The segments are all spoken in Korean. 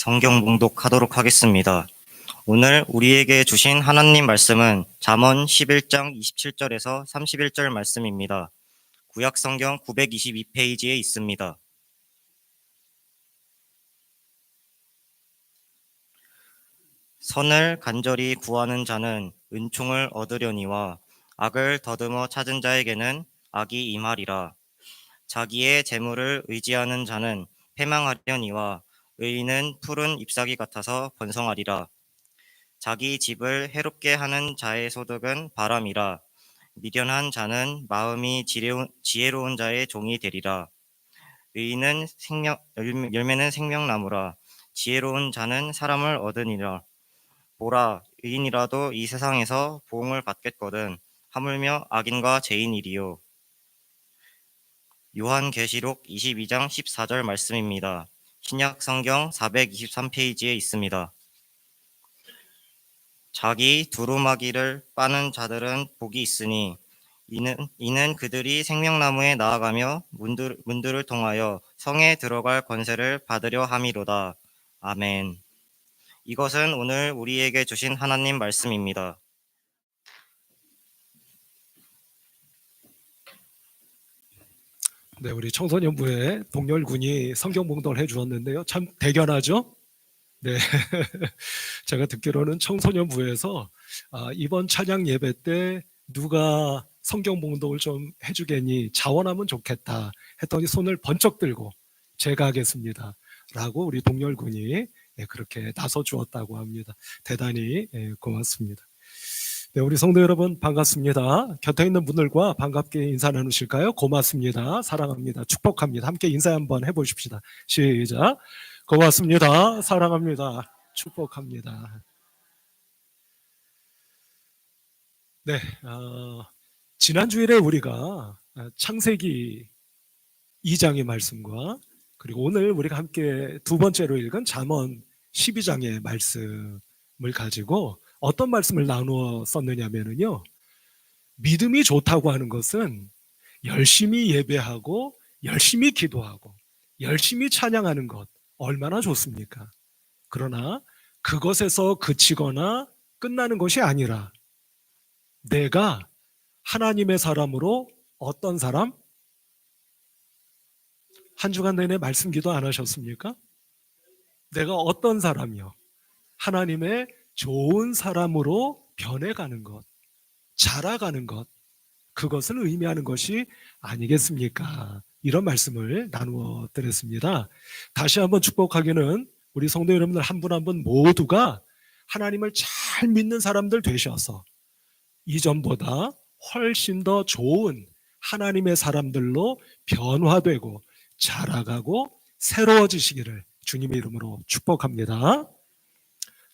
성경 봉독하도록 하겠습니다. 오늘 우리에게 주신 하나님 말씀은 잠언 11장 27절에서 31절 말씀입니다. 구약 성경 922페이지에 있습니다. 선을 간절히 구하는 자는 은총을 얻으려니와 악을 더듬어 찾은 자에게는 악이 임하리라. 자기의 재물을 의지하는 자는 패망하려니와 의인은 푸른 잎사귀 같아서 번성하리라. 자기 집을 해롭게 하는 자의 소득은 바람이라. 미련한 자는 마음이 지혜로운 자의 종이 되리라. 의인은 열매는 생명나무라. 지혜로운 자는 사람을 얻으니라. 보라, 의인이라도 이 세상에서 보응을 받겠거든 하물며 악인과 죄인이리요. 요한계시록 22장 14절 말씀입니다. 신약 성경 423페이지에 있습니다. 자기 두루마기를 빠는 자들은 복이 있으니 이는 그들이 생명나무에 나아가며 문들을 통하여 성에 들어갈 권세를 받으려 함이로다. 아멘. 이것은 오늘 우리에게 주신 하나님 말씀입니다. 네, 우리 청소년부의 동열군이 성경 봉독을 해주었는데요. 참 대견하죠? 네, 제가 듣기로는 청소년부에서 이번 찬양 예배 때 누가 성경 봉독을 좀 해주겠니? 자원하면 좋겠다 했더니 손을 번쩍 들고 제가 하겠습니다 라고 우리 동열군이 그렇게 나서 주었다고 합니다. 대단히 고맙습니다. 네, 우리 성도 여러분 반갑습니다. 곁에 있는 분들과 반갑게 인사 나누실까요? 고맙습니다. 사랑합니다. 축복합니다. 함께 인사 한번 해보십시다. 시작. 고맙습니다. 사랑합니다. 축복합니다. 네, 지난 주일에 우리가 창세기 2장의 말씀과 그리고 오늘 우리가 함께 두 번째로 읽은 잠언 12장의 말씀을 가지고 어떤 말씀을 나누어 썼느냐면요, 믿음이 좋다고 하는 것은 열심히 예배하고 열심히 기도하고 열심히 찬양하는 것 얼마나 좋습니까? 그러나 그것에서 그치거나 끝나는 것이 아니라 내가 하나님의 사람으로 어떤 사람? 한 주간 내내 말씀 기도 안 하셨습니까? 내가 어떤 사람이요? 하나님의 좋은 사람으로 변해가는 것, 자라가는 것, 그것을 의미하는 것이 아니겠습니까? 이런 말씀을 나누어 드렸습니다. 다시 한번 축복하기는 우리 성도 여러분들 한 분 한 분 모두가 하나님을 잘 믿는 사람들 되셔서 이전보다 훨씬 더 좋은 하나님의 사람들로 변화되고 자라가고 새로워지시기를 주님의 이름으로 축복합니다.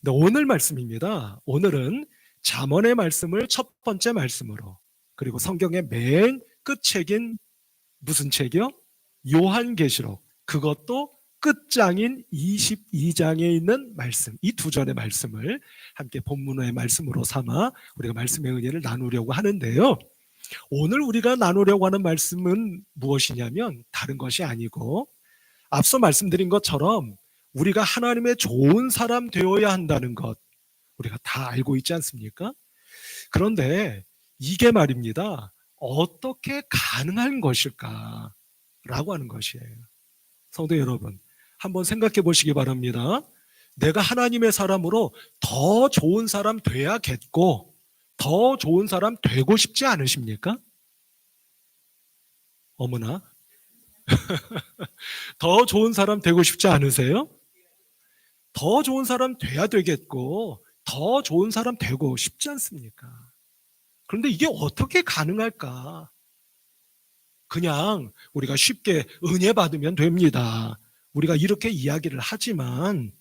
네, 오늘 말씀입니다. 오늘은 잠언의 말씀을 첫 번째 말씀으로, 그리고 성경의 맨 끝책인 무슨 책이요? 요한계시록, 그것도 끝장인 22장에 있는 말씀, 이 두 절의 말씀을 함께 본문의 말씀으로 삼아 우리가 말씀의 은혜를 나누려고 하는데요. 오늘 우리가 나누려고 하는 말씀은 무엇이냐면 다른 것이 아니고 앞서 말씀드린 것처럼 우리가 하나님의 좋은 사람 되어야 한다는 것 우리가 다 알고 있지 않습니까? 그런데 이게 말입니다, 어떻게 가능한 것일까? 라고 하는 것이에요. 성도 여러분, 한번 생각해 보시기 바랍니다. 내가 하나님의 사람으로 더 좋은 사람 돼야겠고 더 좋은 사람 되고 싶지 않으십니까? 어머나 더 좋은 사람 되고 싶지 않으세요? 더 좋은 사람 돼야 되겠고 더 좋은 사람 되고 싶지 않습니까? 그런데 이게 어떻게 가능할까? 그냥 우리가 쉽게 은혜 받으면 됩니다. 우리가 이렇게 이야기를 하지만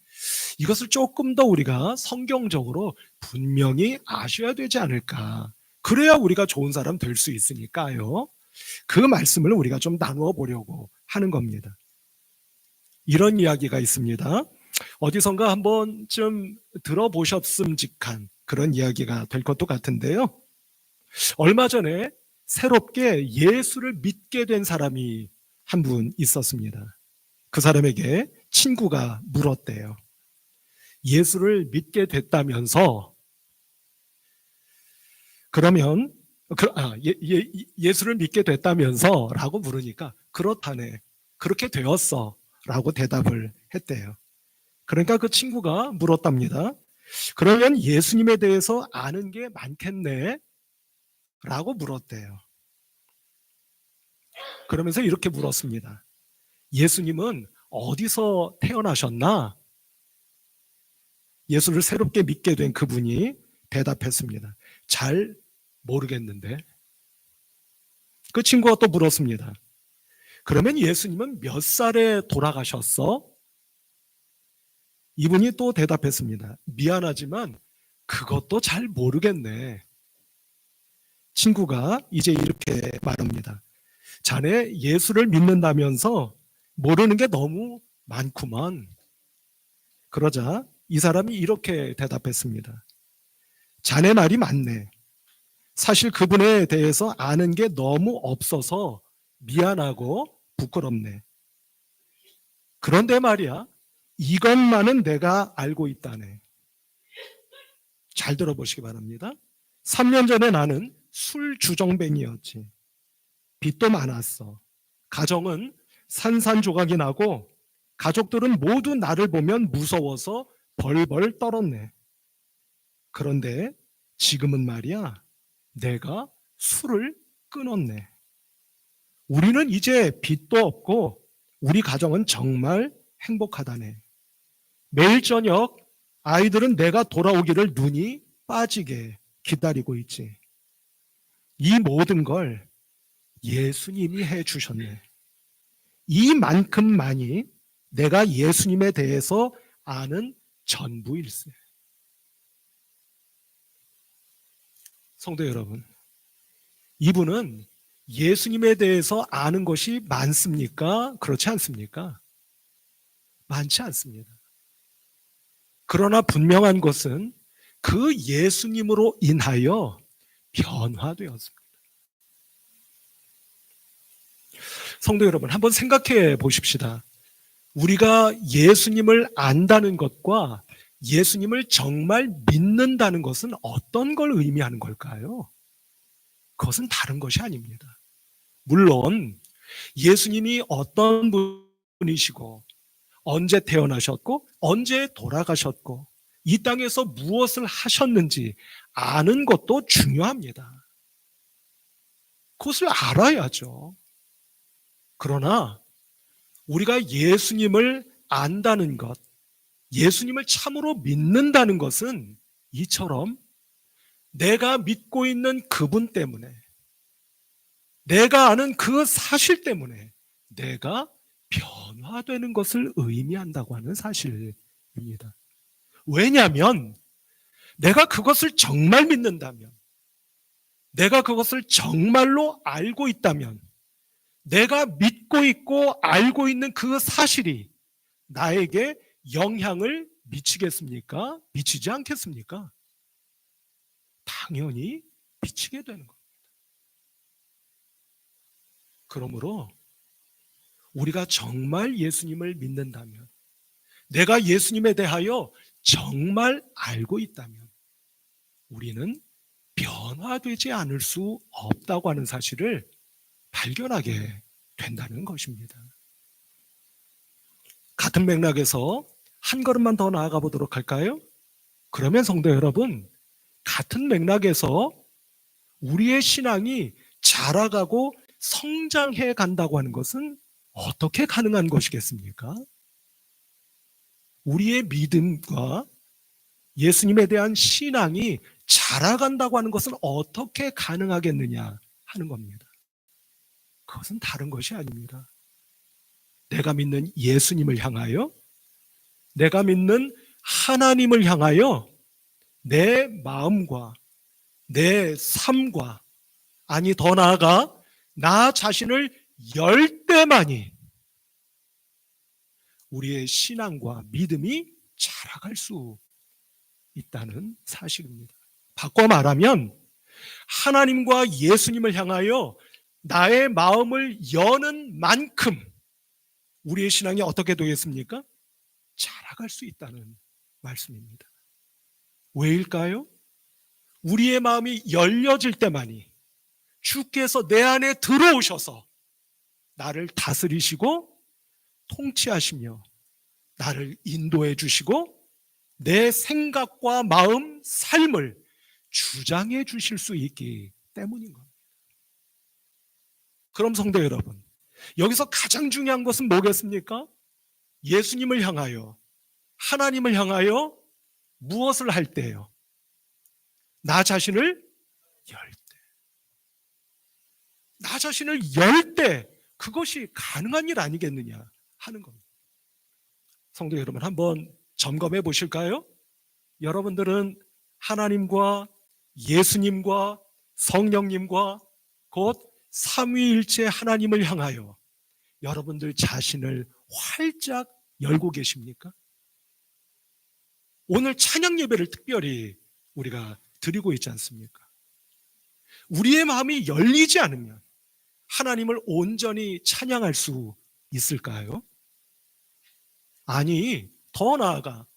이것을 조금 더 우리가 성경적으로 분명히 아셔야 되지 않을까? 그래야 우리가 좋은 사람 될 수 있으니까요. 그 말씀을 우리가 좀 나누어 보려고 하는 겁니다. 이런 이야기가 있습니다. 어디선가 한 번쯤 들어보셨음직한 그런 이야기가 될 것도 같은데요. 얼마 전에 새롭게 예수를 믿게 된 사람이 한 분 있었습니다. 그 사람에게 친구가 물었대요. 예수를 믿게 됐다면서 그러면 예수를 믿게 됐다면서 라고 물으니까 그렇다네. 그렇게 되었어. 라고 대답을 했대요. 그러니까 그 친구가 물었답니다. 그러면 예수님에 대해서 아는 게 많겠네? 라고 물었대요. 그러면서 이렇게 물었습니다. 예수님은 어디서 태어나셨나? 예수를 새롭게 믿게 된 그분이 대답했습니다. 잘 모르겠는데. 그 친구가 또 물었습니다. 그러면 예수님은 몇 살에 돌아가셨어? 이분이 또 대답했습니다. 미안하지만 그것도 잘 모르겠네. 친구가 이제 이렇게 말합니다. 자네 예수를 믿는다면서 모르는 게 너무 많구먼. 그러자 이 사람이 이렇게 대답했습니다. 자네 말이 맞네. 사실 그분에 대해서 아는 게 너무 없어서 미안하고 부끄럽네. 그런데 말이야, 이것만은 내가 알고 있다네. 잘 들어보시기 바랍니다. 3년 전에 나는 술 주정뱅이였지. 빚도 많았어. 가정은 산산조각이 나고 가족들은 모두 나를 보면 무서워서 벌벌 떨었네. 그런데 지금은 말이야, 내가 술을 끊었네. 우리는 이제 빚도 없고 우리 가정은 정말 행복하다네. 매일 저녁 아이들은 내가 돌아오기를 눈이 빠지게 기다리고 있지. 이 모든 걸 예수님이 해주셨네. 이만큼만이 내가 예수님에 대해서 아는 전부일세. 성도 여러분, 이분은 예수님에 대해서 아는 것이 많습니까? 그렇지 않습니까? 많지 않습니다. 그러나 분명한 것은 그 예수님으로 인하여 변화되었습니다. 성도 여러분, 한번 생각해 보십시다. 우리가 예수님을 안다는 것과 예수님을 정말 믿는다는 것은 어떤 걸 의미하는 걸까요? 그것은 다른 것이 아닙니다. 물론 예수님이 어떤 분이시고 언제 태어나셨고 언제 돌아가셨고 이 땅에서 무엇을 하셨는지 아는 것도 중요합니다. 그것을 알아야죠. 그러나 우리가 예수님을 안다는 것, 예수님을 참으로 믿는다는 것은 이처럼 내가 믿고 있는 그분 때문에, 내가 아는 그 사실 때문에 내가 변화되는 것을 의미한다고 하는 사실입니다. 왜냐하면 내가 그것을 정말 믿는다면, 내가 그것을 정말로 알고 있다면, 내가 믿고 있고 알고 있는 그 사실이 나에게 영향을 미치겠습니까? 미치지 않겠습니까? 당연히 미치게 되는 겁니다. 그러므로 우리가 정말 예수님을 믿는다면, 내가 예수님에 대하여 정말 알고 있다면 우리는 변화되지 않을 수 없다고 하는 사실을 발견하게 된다는 것입니다. 같은 맥락에서 한 걸음만 더 나아가 보도록 할까요? 그러면 성도 여러분, 같은 맥락에서 우리의 신앙이 자라가고 성장해 간다고 하는 것은 어떻게 가능한 것이겠습니까? 우리의 믿음과 예수님에 대한 신앙이 자라간다고 하는 것은 어떻게 가능하겠느냐 하는 겁니다. 그것은 다른 것이 아닙니다. 내가 믿는 예수님을 향하여, 내가 믿는 하나님을 향하여 내 마음과 내 삶과, 아니 더 나아가 나 자신을 열 때만이 우리의 신앙과 믿음이 자라갈 수 있다는 사실입니다. 바꿔 말하면 하나님과 예수님을 향하여 나의 마음을 여는 만큼 우리의 신앙이 어떻게 되겠습니까? 자라갈 수 있다는 말씀입니다. 왜일까요? 우리의 마음이 열려질 때만이 주께서 내 안에 들어오셔서 나를 다스리시고 통치하시며 나를 인도해 주시고 내 생각과 마음, 삶을 주장해 주실 수 있기 때문인 겁니다. 그럼 성도 여러분, 여기서 가장 중요한 것은 뭐겠습니까? 예수님을 향하여, 하나님을 향하여 무엇을 할 때요? 나 자신을 열 때. 나 자신을 열 때 그것이 가능한 일 아니겠느냐 하는 겁니다. 성도 여러분, 한번 점검해 보실까요? 여러분들은 하나님과 예수님과 성령님과 곧 삼위일체 하나님을 향하여 여러분들 자신을 활짝 열고 계십니까? 오늘 찬양 예배를 특별히 우리가 드리고 있지 않습니까? 우리의 마음이 열리지 않으면 하나님을 온전히 찬양할 수 있을까요? 아니, 더 나아가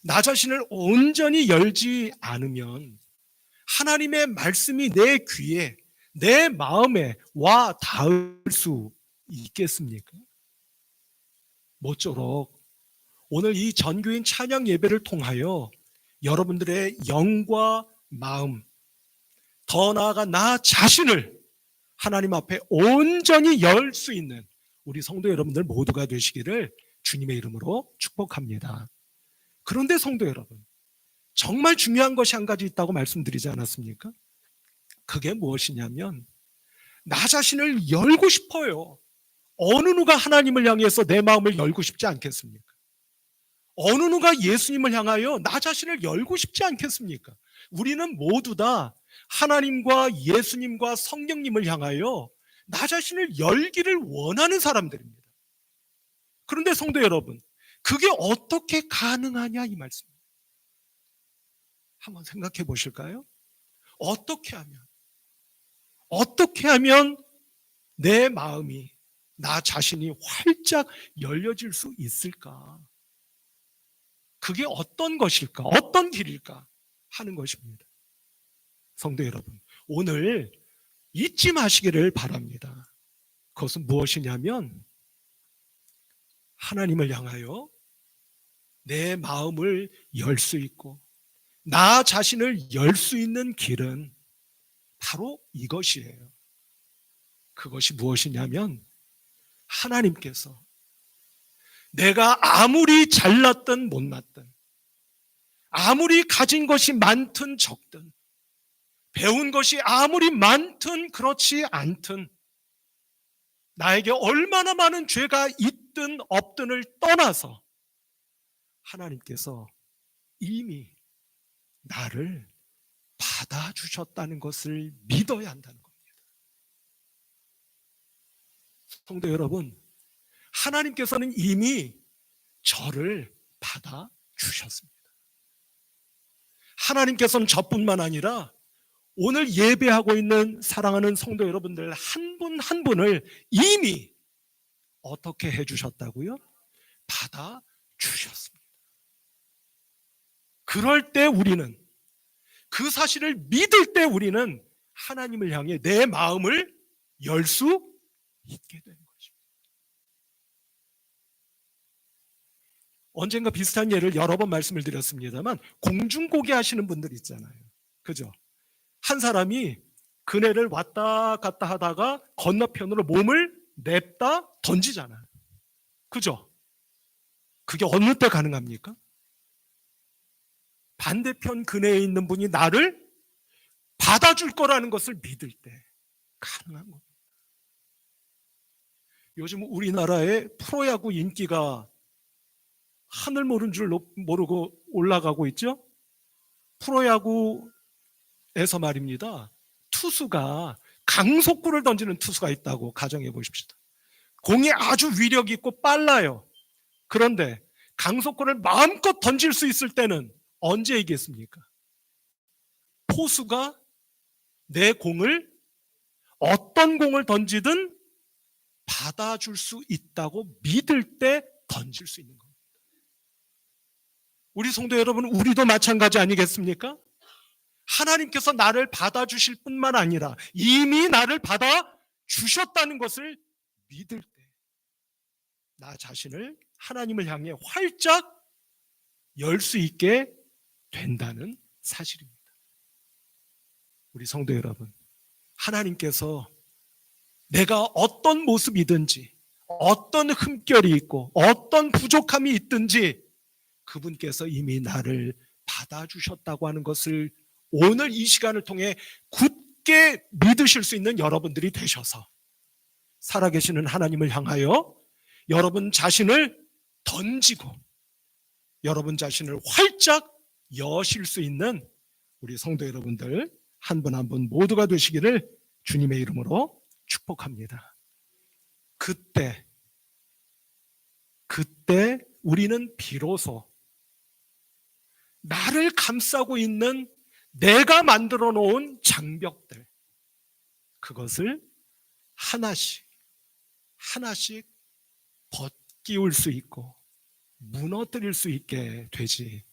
나 자신을 온전히 열지 않으면 하나님의 말씀이 내 귀에, 내 마음에 와 닿을 수 있겠습니까? 모쪼록 오늘 이 전교인 찬양 예배를 통하여 여러분들의 영과 마음, 더 나아가 나 자신을 하나님 앞에 온전히 열 수 있는 우리 성도 여러분들 모두가 되시기를 주님의 이름으로 축복합니다. 그런데 성도 여러분, 정말 중요한 것이 한 가지 있다고 말씀드리지 않았습니까? 그게 무엇이냐면 나 자신을 열고 싶어요. 어느 누가 하나님을 향해서 내 마음을 열고 싶지 않겠습니까? 어느 누가 예수님을 향하여 나 자신을 열고 싶지 않겠습니까? 우리는 모두 다 하나님과 예수님과 성령님을 향하여 나 자신을 열기를 원하는 사람들입니다. 그런데 성도 여러분, 그게 어떻게 가능하냐 이 말씀입니다. 한번 생각해 보실까요? 어떻게 하면 내 마음이, 나 자신이 활짝 열려질 수 있을까? 그게 어떤 것일까? 어떤 길일까? 하는 것입니다. 성도 여러분, 오늘 잊지 마시기를 바랍니다. 그것은 무엇이냐면 하나님을 향하여 내 마음을 열 수 있고 나 자신을 열 수 있는 길은 바로 이것이에요. 그것이 무엇이냐면 하나님께서 내가 아무리 잘났든 못났든 아무리 가진 것이 많든 적든 배운 것이 아무리 많든 그렇지 않든 나에게 얼마나 많은 죄가 있든 없든을 떠나서 하나님께서 이미 나를 받아주셨다는 것을 믿어야 한다는 겁니다. 성도 여러분, 하나님께서는 이미 저를 받아주셨습니다. 하나님께서는 저뿐만 아니라 오늘 예배하고 있는 사랑하는 성도 여러분들 한 분 한 분을 이미 어떻게 해주셨다고요? 받아주셨습니다. 그럴 때 우리는, 그 사실을 믿을 때 우리는 하나님을 향해 내 마음을 열 수 있게 되는 것입니다. 언젠가 비슷한 예를 여러 번 말씀을 드렸습니다만 공중고개 하시는 분들 있잖아요. 그죠? 한 사람이 그네를 왔다 갔다 하다가 건너편으로 몸을 냅다 던지잖아요. 그죠? 그게 어느 때 가능합니까? 반대편 그네에 있는 분이 나를 받아줄 거라는 것을 믿을 때 가능한 겁니다. 요즘 우리나라의 프로야구 인기가 하늘 모른 줄 모르고 올라가고 있죠? 프로야구에서 말입니다. 투수가 강속구를 던지는 투수가 있다고 가정해 보십시오. 공이 아주 위력 있고 빨라요. 그런데 강속구를 마음껏 던질 수 있을 때는 언제이겠습니까? 포수가 내 공을 어떤 공을 던지든 받아줄 수 있다고 믿을 때 던질 수 있는 겁니다. 우리 성도 여러분, 우리도 마찬가지 아니겠습니까? 하나님께서 나를 받아주실 뿐만 아니라 이미 나를 받아주셨다는 것을 믿을 때 나 자신을 하나님을 향해 활짝 열 수 있게 된다는 사실입니다. 우리 성도 여러분, 하나님께서 내가 어떤 모습이든지 어떤 흠결이 있고 어떤 부족함이 있든지 그분께서 이미 나를 받아주셨다고 하는 것을 오늘 이 시간을 통해 굳게 믿으실 수 있는 여러분들이 되셔서 살아계시는 하나님을 향하여 여러분 자신을 던지고 여러분 자신을 활짝 여실 수 있는 우리 성도 여러분들 한 분 한 분 모두가 되시기를 주님의 이름으로 축복합니다. 그때 우리는 비로소 나를 감싸고 있는 내가 만들어 놓은 장벽들, 그것을 하나씩 벗기울 수 있고 무너뜨릴 수 있게 되지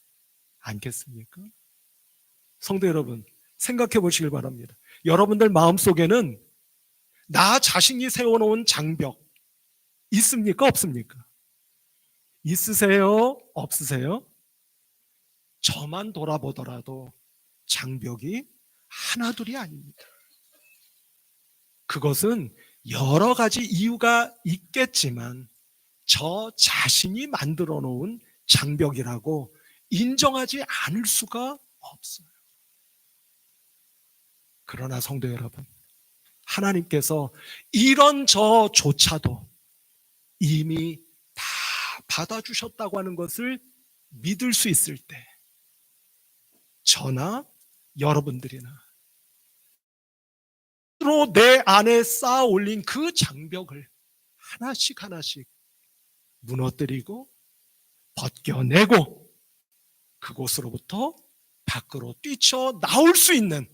않겠습니까? 성도 여러분, 생각해 보시길 바랍니다. 여러분들 마음속에는 나 자신이 세워놓은 장벽 있습니까? 없습니까? 있으세요? 없으세요? 저만 돌아보더라도 장벽이 하나둘이 아닙니다. 그것은 여러 가지 이유가 있겠지만 저 자신이 만들어 놓은 장벽이라고 인정하지 않을 수가 없어요. 그러나 성도 여러분, 하나님께서 이런 저조차도 이미 다 받아주셨다고 하는 것을 믿을 수 있을 때 저나 여러분들이나 내 안에 쌓아 올린 그 장벽을 하나씩 무너뜨리고 벗겨내고 그곳으로부터 밖으로 뛰쳐나올 수 있는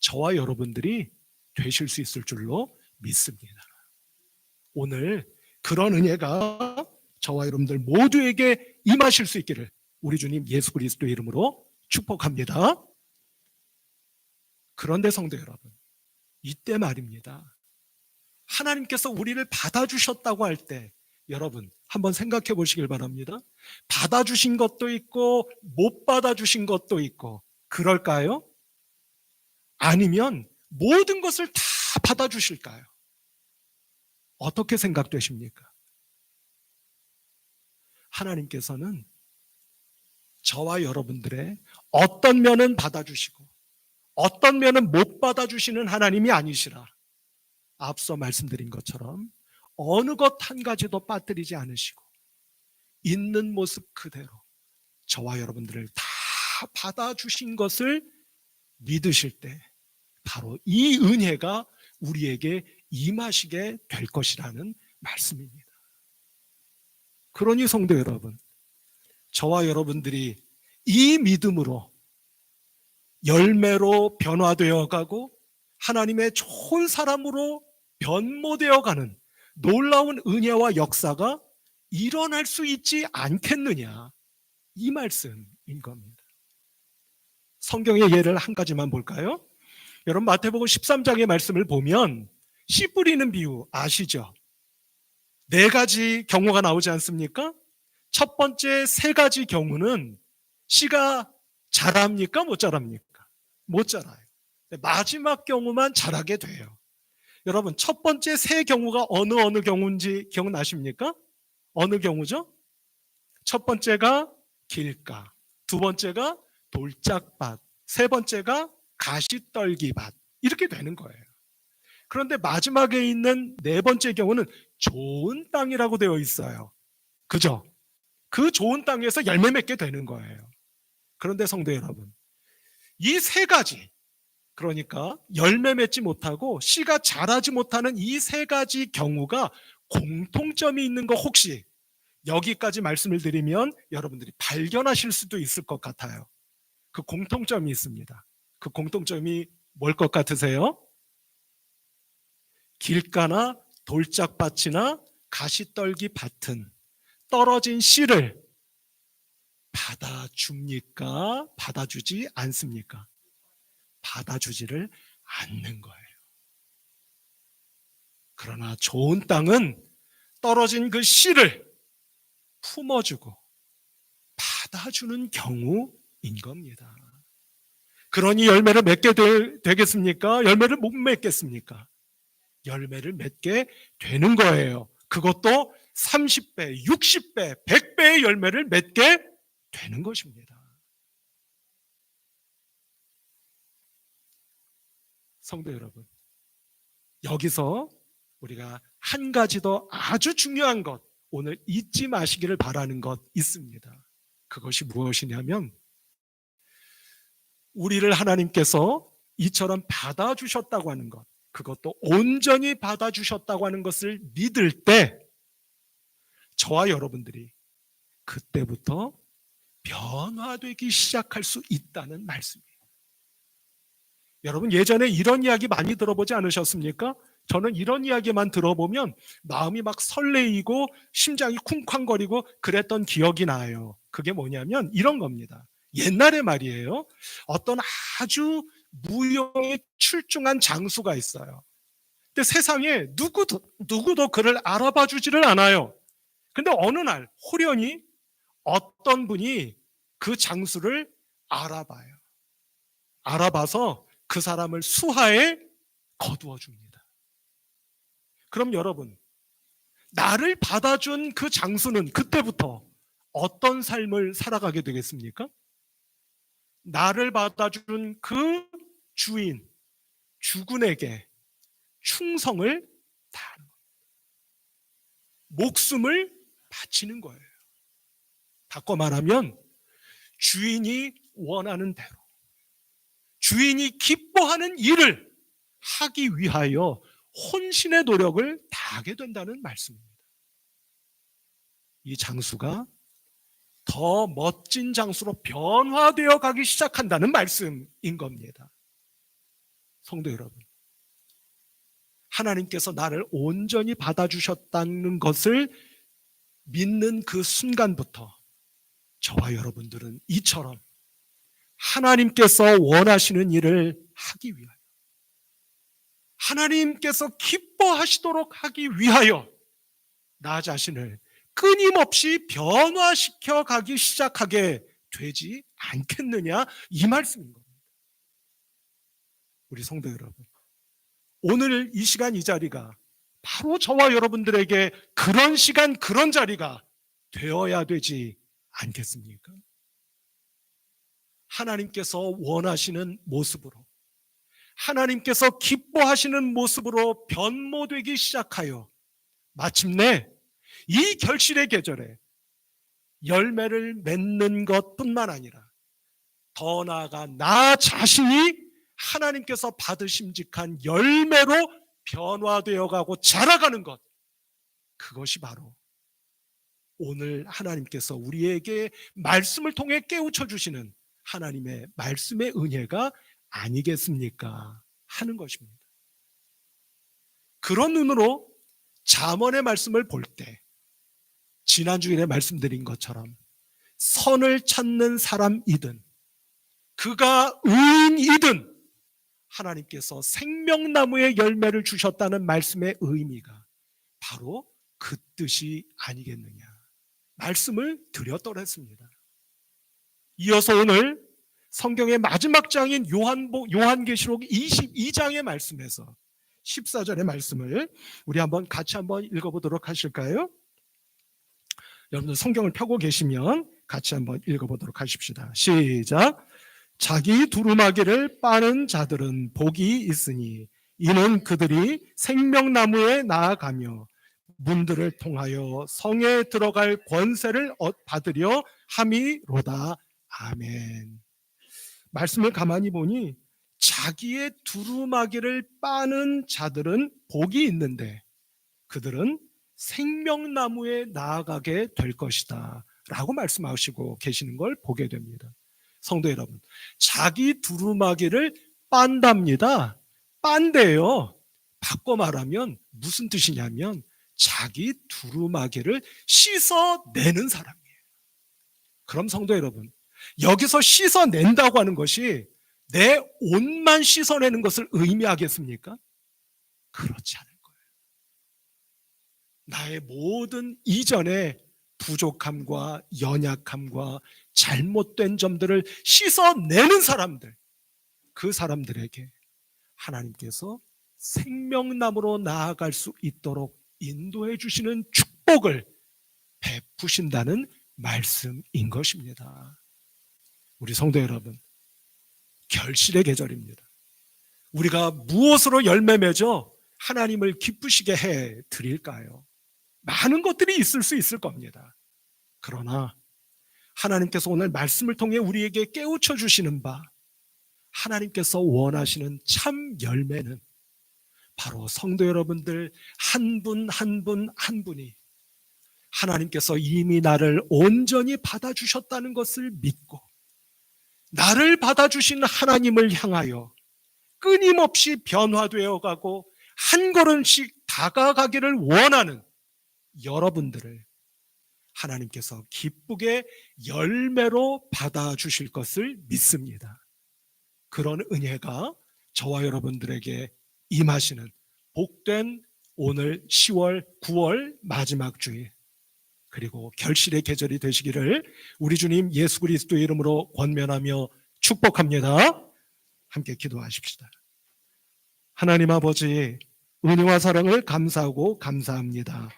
저와 여러분들이 되실 수 있을 줄로 믿습니다. 오늘 그런 은혜가 저와 여러분들 모두에게 임하실 수 있기를 우리 주님 예수 그리스도의 이름으로 축복합니다. 그런데 성도 여러분, 이때 말입니다. 하나님께서 우리를 받아주셨다고 할 때 여러분 한번 생각해 보시길 바랍니다. 받아주신 것도 있고 못 받아주신 것도 있고 그럴까요? 아니면 모든 것을 다 받아주실까요? 어떻게 생각되십니까? 하나님께서는 저와 여러분들의 어떤 면은 받아주시고 어떤 면은 못 받아주시는 하나님이 아니시라. 앞서 말씀드린 것처럼 어느 것 한 가지도 빠뜨리지 않으시고 있는 모습 그대로 저와 여러분들을 다 받아주신 것을 믿으실 때 바로 이 은혜가 우리에게 임하시게 될 것이라는 말씀입니다. 그러니 성도 여러분, 저와 여러분들이 이 믿음으로 열매로 변화되어 가고 하나님의 좋은 사람으로 변모되어 가는 놀라운 은혜와 역사가 일어날 수 있지 않겠느냐, 이 말씀인 겁니다. 성경의 예를 한 가지만 볼까요? 여러분 마태복음 13장의 말씀을 보면 씨 뿌리는 비유 아시죠? 4가지 경우가 나오지 않습니까? 첫 번째 3가지 경우는 씨가 자랍니까? 못 자랍니까? 못 자라요. 마지막 경우만 자라게 돼요. 여러분 첫 번째 3 경우가 어느 경우인지 기억나십니까? 어느 경우죠? 첫 번째가 길가, 두 번째가 돌짝밭, 세 번째가 가시떨기밭, 이렇게 되는 거예요. 그런데 마지막에 있는 4번째 경우는 좋은 땅이라고 되어 있어요. 그죠? 그 좋은 땅에서 열매 맺게 되는 거예요. 그런데 성도 여러분, 이 3가지, 그러니까 열매 맺지 못하고 씨가 자라지 못하는 이 3가지 경우가 공통점이 있는 거 혹시 여기까지 말씀을 드리면 여러분들이 발견하실 수도 있을 것 같아요. 그 공통점이 있습니다. 그 공통점이 뭘 것 같으세요? 길가나 돌짝밭이나 가시떨기 밭은 떨어진 씨를 받아줍니까? 받아주지 않습니까? 받아주지를 않는 거예요. 그러나 좋은 땅은 떨어진 그 씨를 품어주고 받아주는 경우인 겁니다. 그러니 열매를 맺게 되겠습니까? 열매를 못 맺겠습니까? 열매를 맺게 되는 거예요. 그것도 30배, 60배, 100배의 열매를 맺게 되는 것입니다. 성도 여러분, 여기서 우리가 한 가지 더 아주 중요한 것, 오늘 잊지 마시기를 바라는 것 있습니다. 그것이 무엇이냐면 우리를 하나님께서 이처럼 받아주셨다고 하는 것, 그것도 온전히 받아주셨다고 하는 것을 믿을 때 저와 여러분들이 그때부터 변화되기 시작할 수 있다는 말씀이에요. 여러분 예전에 이런 이야기 많이 들어보지 않으셨습니까? 저는 이런 이야기만 들어보면 마음이 막 설레이고 심장이 쿵쾅거리고 그랬던 기억이 나요. 그게 뭐냐면 이런 겁니다. 옛날에 말이에요. 어떤 아주 무용에 출중한 장수가 있어요. 근데 세상에 누구도 그를 알아봐 주지를 않아요. 근데 어느 날 호련히 어떤 분이 그 장수를 알아봐요. 알아봐서 그 사람을 수하에 거두어 줍니다. 그럼 여러분, 나를 받아준 그 장수는 그때부터 어떤 삶을 살아가게 되겠습니까? 나를 받아준 그 주인, 주군에게 충성을 다하는 겁니다. 목숨을 바치는 거예요. 바꿔 말하면 주인이 원하는 대로, 주인이 기뻐하는 일을 하기 위하여 혼신의 노력을 다하게 된다는 말씀입니다. 이 장수가 더 멋진 장수로 변화되어 가기 시작한다는 말씀인 겁니다. 성도 여러분, 하나님께서 나를 온전히 받아주셨다는 것을 믿는 그 순간부터 저와 여러분들은 이처럼 하나님께서 원하시는 일을 하기 위하여, 하나님께서 기뻐하시도록 하기 위하여 나 자신을 끊임없이 변화시켜 가기 시작하게 되지 않겠느냐, 이 말씀인 겁니다. 우리 성도 여러분, 오늘 이 시간 이 자리가 바로 저와 여러분들에게 그런 시간 그런 자리가 되어야 되지 않겠습니까? 하나님께서 원하시는 모습으로, 하나님께서 기뻐하시는 모습으로 변모되기 시작하여 마침내 이 결실의 계절에 열매를 맺는 것뿐만 아니라 더 나아가 나 자신이 하나님께서 받으심직한 열매로 변화되어 가고 자라가는 것, 그것이 바로 오늘 하나님께서 우리에게 말씀을 통해 깨우쳐 주시는 하나님의 말씀의 은혜가 아니겠습니까? 하는 것입니다. 그런 눈으로 잠언의 말씀을 볼 때 지난 주일에 말씀드린 것처럼 선을 찾는 사람이든 그가 의인이든 하나님께서 생명나무의 열매를 주셨다는 말씀의 의미가 바로 그 뜻이 아니겠느냐 말씀을 드렸더랬습니다. 이어서 오늘 성경의 마지막 장인 요한계시록 22장의 말씀에서 14절의 말씀을 우리 같이 한번 읽어보도록 하실까요? 여러분들 성경을 펴고 계시면 같이 한번 읽어보도록 하십시다. 시작. 자기 두루마기를 빠는 자들은 복이 있으니 이는 그들이 생명나무에 나아가며 문들을 통하여 성에 들어갈 권세를 받으려 함이로다. 아멘. 말씀을 가만히 보니 자기의 두루마기를 빠는 자들은 복이 있는데 그들은 생명나무에 나아가게 될 것이다 라고 말씀하시고 계시는 걸 보게 됩니다. 성도 여러분, 자기 두루마기를 빤답니다. 빤대요. 바꿔 말하면 무슨 뜻이냐면 자기 두루마기를 씻어내는 사람이에요. 그럼 성도 여러분, 여기서 씻어낸다고 하는 것이 내 옷만 씻어내는 것을 의미하겠습니까? 그렇지 않을 거예요. 나의 모든 이전의 부족함과 연약함과 잘못된 점들을 씻어내는 사람들, 그 사람들에게 하나님께서 생명나무로 나아갈 수 있도록 인도해 주시는 축복을 베푸신다는 말씀인 것입니다. 우리 성도 여러분, 결실의 계절입니다. 우리가 무엇으로 열매 맺어 하나님을 기쁘시게 해 드릴까요? 많은 것들이 있을 수 있을 겁니다. 그러나 하나님께서 오늘 말씀을 통해 우리에게 깨우쳐 주시는 바, 하나님께서 원하시는 참 열매는 바로 성도 여러분들 한 분 한 분 한 분이 하나님께서 이미 나를 온전히 받아주셨다는 것을 믿고 나를 받아주신 하나님을 향하여 끊임없이 변화되어 가고 한 걸음씩 다가가기를 원하는 여러분들을 하나님께서 기쁘게 열매로 받아주실 것을 믿습니다. 그런 은혜가 저와 여러분들에게 임하시는 복된 오늘 10월, 9월 마지막 주일, 그리고 결실의 계절이 되시기를 우리 주님 예수 그리스도의 이름으로 권면하며 축복합니다. 함께 기도하십시다. 하나님 아버지, 은혜와 사랑을 감사하고 감사합니다.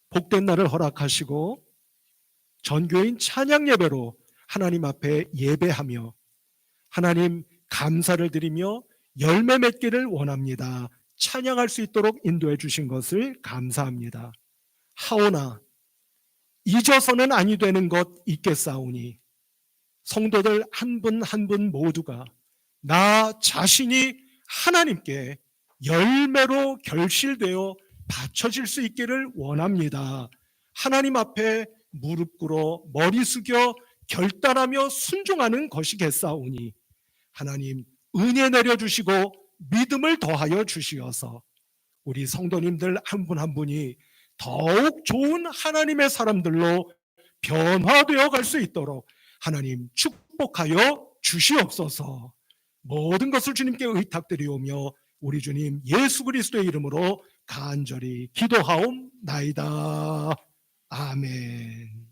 복된 날을 허락하시고 전교인 찬양 예배로 하나님 앞에 예배하며 하나님 감사를 드리며 열매 맺기를 원합니다. 찬양할 수 있도록 인도해 주신 것을 감사합니다. 하오나 잊어서는 아니 되는 것 있겠사오니 성도들 한 분 한 분 모두가 나 자신이 하나님께 열매로 결실되어 바쳐질 수 있기를 원합니다. 하나님 앞에 무릎 꿇어 머리 숙여 결단하며 순종하는 것이겠사오니 하나님 은혜 내려주시고 믿음을 더하여 주시어서 우리 성도님들 한 분 한 분이 더욱 좋은 하나님의 사람들로 변화되어 갈 수 있도록 하나님 축복하여 주시옵소서. 모든 것을 주님께 의탁드리오며 우리 주님 예수 그리스도의 이름으로 간절히 기도하옵나이다. 아멘.